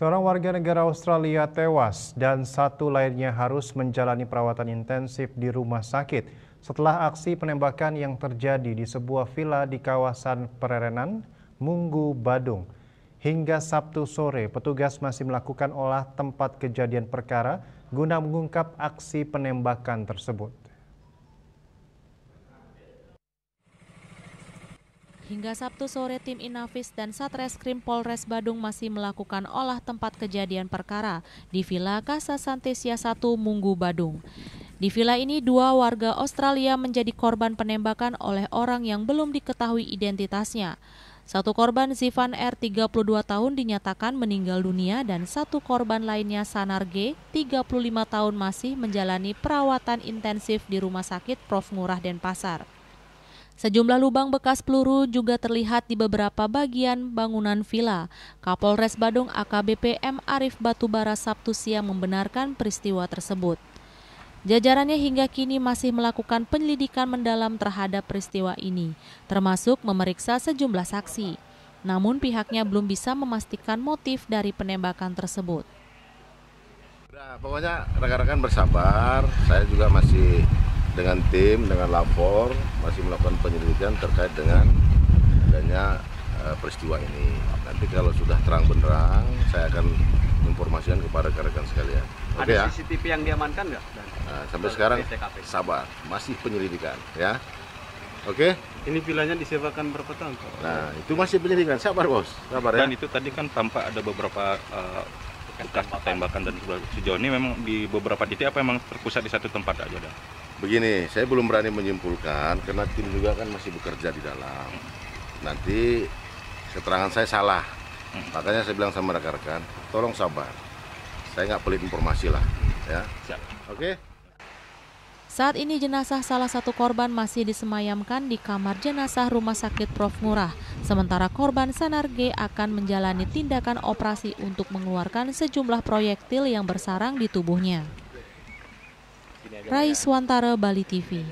Seorang warga negara Australia tewas dan satu lainnya harus menjalani perawatan intensif di rumah sakit setelah aksi penembakan yang terjadi di sebuah villa di kawasan Pererenan, Munggu, Badung. Hingga Sabtu sore, petugas masih melakukan olah tempat kejadian perkara guna mengungkap aksi penembakan tersebut. Hingga Sabtu sore, tim Inafis dan Satreskrim Polres Badung masih melakukan olah tempat kejadian perkara di Villa Casa Santesia 1 Munggu, Badung. Di villa ini, 2 warga Australia menjadi korban penembakan oleh orang yang belum diketahui identitasnya. Satu korban, Zivan R, 32 tahun, dinyatakan meninggal dunia dan satu korban lainnya, Sanar G, 35 tahun, masih menjalani perawatan intensif di Rumah Sakit Prof. Ngurah Denpasar. Sejumlah lubang bekas peluru juga terlihat di beberapa bagian bangunan villa. Kapolres Badung AKBP M. Arif Batubara Sabtu siang membenarkan peristiwa tersebut. Jajarannya hingga kini masih melakukan penyelidikan mendalam terhadap peristiwa ini, termasuk memeriksa sejumlah saksi. Namun pihaknya belum bisa memastikan motif dari penembakan tersebut. Nah, pokoknya rekan-rekan bersabar, saya juga masih dengan tim, dengan lapor, masih melakukan penyelidikan terkait dengan adanya peristiwa ini. Nanti kalau sudah terang benderang, saya akan informasikan kepada rekan-rekan sekalian. Oke ya? Ada CCTV yang diamankan nggak? Nah, sampai sekarang sabar, masih penyelidikan ya. Oke? Ini villanya disewakan berapa tahun? Nah, itu masih penyelidikan, sabar bos, sabar ya. Dan itu tadi kan tampak ada beberapa bekas tembakan dan sejauh ini memang di beberapa titik apa memang terpusat di satu tempat aja dah. Begini, saya belum berani menyimpulkan karena tim juga kan masih bekerja di dalam. Nanti keterangan saya salah, makanya saya bilang sama rekan-rekan, tolong sabar. Saya nggak pelit informasi lah, ya. Oke? Saat ini jenazah salah satu korban masih disemayamkan di kamar jenazah Rumah Sakit Prof. Ngurah. Sementara korban Sanar G akan menjalani tindakan operasi untuk mengeluarkan sejumlah proyektil yang bersarang di tubuhnya. Raiswantara, Bali TV.